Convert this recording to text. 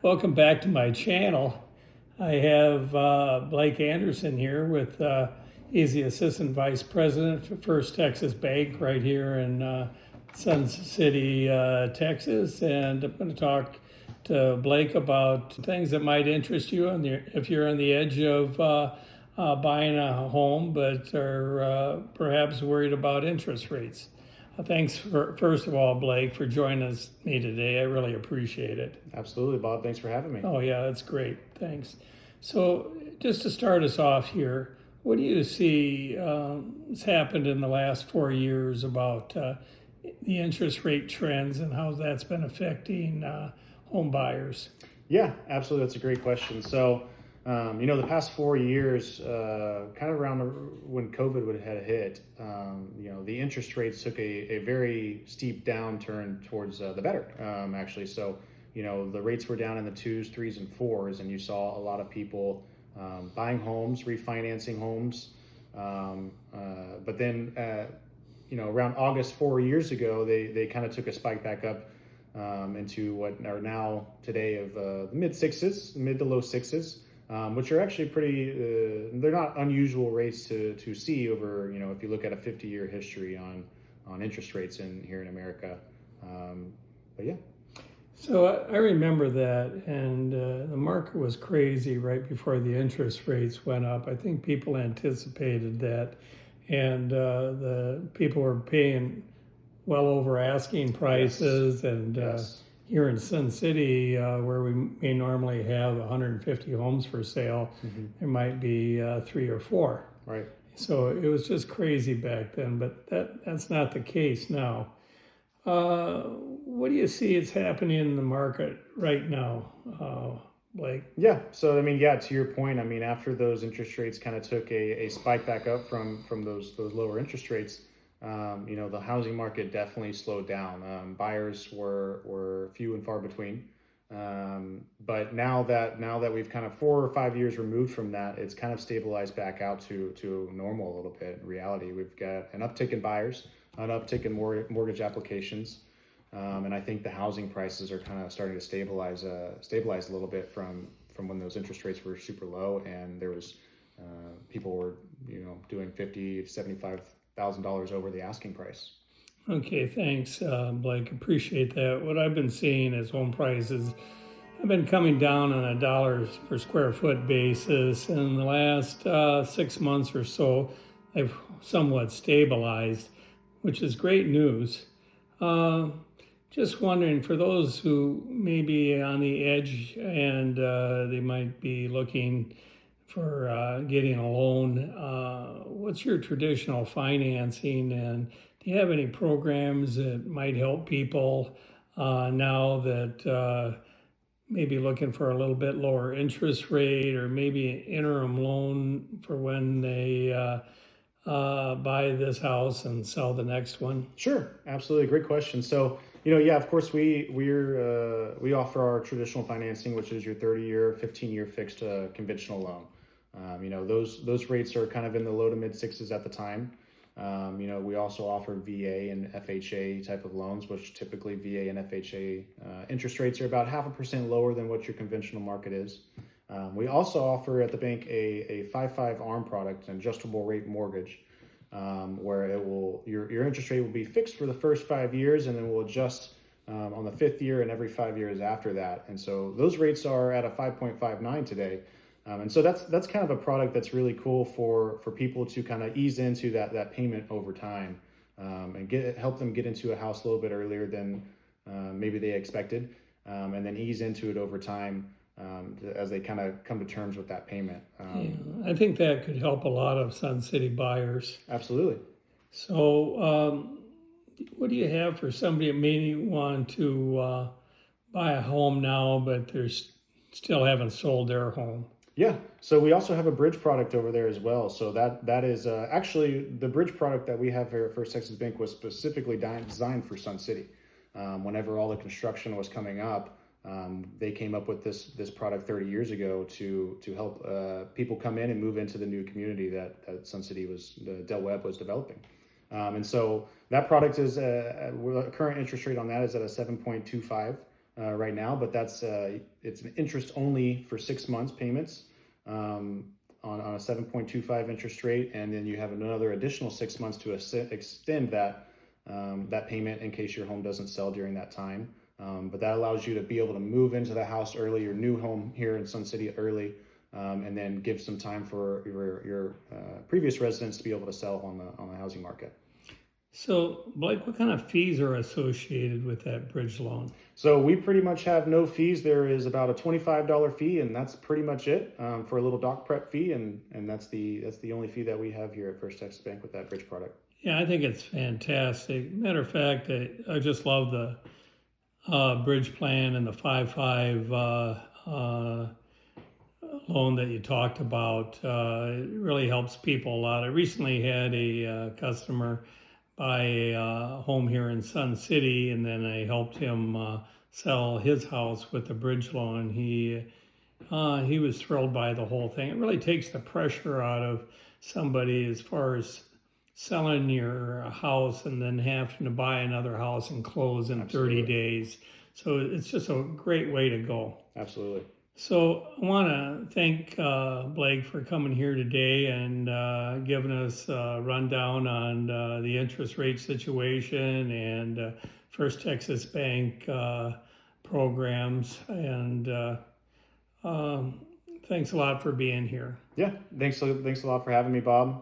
Welcome back to my channel. I have Blake Anderson here with, he's the Assistant Vice President for First Texas Bank right here in Sun City, Texas. And I'm going to talk to Blake about things that might interest you if you're on the edge of buying a home, but are perhaps worried about interest rates. Thanks first of all, Blake, for joining me today. I really appreciate it. Absolutely, Bob. Thanks for having me. Oh, yeah, that's great. Thanks. So, just to start us off here, what do you see has happened in the last 4 years about the interest rate trends and how that's been affecting home buyers? Yeah, absolutely. That's a great question. So, the past 4 years, kind of around when COVID had hit, the interest rates took a very steep downturn towards the better, actually. So, the rates were down in the 2s, 3s, and 4s, and you saw a lot of people buying homes, refinancing homes. But then, around August 4 years ago, they kind of took a spike back up into what are now today of the mid to low sixes. Which are actually they're not unusual rates to see over, if you look at a 50-year history on interest rates here in America. But yeah. So I remember that, and the market was crazy right before the interest rates went up. I think people anticipated that, and the people were paying well over asking prices. Yes. And Yes. Here in Sun City, where we may normally have 150 homes for sale, there might be 3 or 4. Right. So it was just crazy back then, but that's not the case now. What do you see is happening in the market right now, Blake? Yeah. So, to your point, after those interest rates kind of took a spike back up from those lower interest rates, the housing market definitely slowed down. Buyers were few and far between. But now that we've kind of 4 or 5 years removed from that, it's kind of stabilized back out to normal a little bit. In reality, we've got an uptick in buyers, an uptick in mortgage applications. And I think the housing prices are kind of starting to stabilize a little bit from when those interest rates were super low, and there was people were doing $50,000 to $75,000 over the asking price. Okay, thanks, Blake. Appreciate that. What I've been seeing is home prices have been coming down on a dollar per square foot basis. And in the last 6 months or so, they've somewhat stabilized, which is great news. Just wondering, for those who may be on the edge and they might be looking for getting a loan, what's your traditional financing, and do you have any programs that might help people now that maybe looking for a little bit lower interest rate, or maybe an interim loan for when they buy this house and sell the next one? Sure, absolutely, great question. So, of course, we offer our traditional financing, which is your 30-year, 15-year fixed conventional loan. Those rates are kind of in the low to mid sixes at the time. We also offer VA and FHA type of loans, which typically VA and FHA interest rates are about 0.5% lower than what your conventional market is. We also offer at the bank a 5/5 ARM product, an adjustable rate mortgage, where your interest rate will be fixed for the first 5 years, and then will adjust on the 5th year and every 5 years after that. And so those rates are at a 5.59 today. And so that's kind of a product that's really cool for people to kind of ease into that payment over time, and help them get into a house a little bit earlier than maybe they expected, and then ease into it over time as they kind of come to terms with that payment. I think that could help a lot of Sun City buyers. Absolutely. So what do you have for somebody that may want to buy a home now, but they're still haven't sold their home? Yeah, so we also have a bridge product over there as well. So that is actually the bridge product that we have here at First Texas Bank was specifically designed for Sun City. Whenever all the construction was coming up, they came up with this product 30 years ago to help people come in and move into the new community that Sun City Del Webb was developing. And so that product is the current interest rate on that is at a 7.25 right now, but that's it's an interest only for 6 months payments on a 7.25 interest rate, and then you have another additional 6 months to extend that payment in case your home doesn't sell during that time. But that allows you to be able to move into the house early, your new home here in Sun City early, and then give some time for your previous residents to be able to sell on the housing market. So, Blake, what kind of fees are associated with that bridge loan? So we pretty much have no fees. There is about a $25 fee, and that's pretty much it for a little doc prep fee, and that's the only fee that we have here at First Texas Bank with that bridge product. Yeah, I think it's fantastic. Matter of fact, I just love the bridge plan and the 5-5 loan that you talked about. It really helps people a lot. I recently had a customer buy a home here in Sun City, and then I helped him sell his house with the bridge loan. He was thrilled by the whole thing. It really takes the pressure out of somebody as far as selling your house and then having to buy another house and close in Absolutely. 30 days. So it's just a great way to go. Absolutely. So I want to thank Blake for coming here today and giving us a rundown on the interest rate situation and First Texas Bank programs. And thanks a lot for being here. Yeah, thanks a lot for having me, Bob.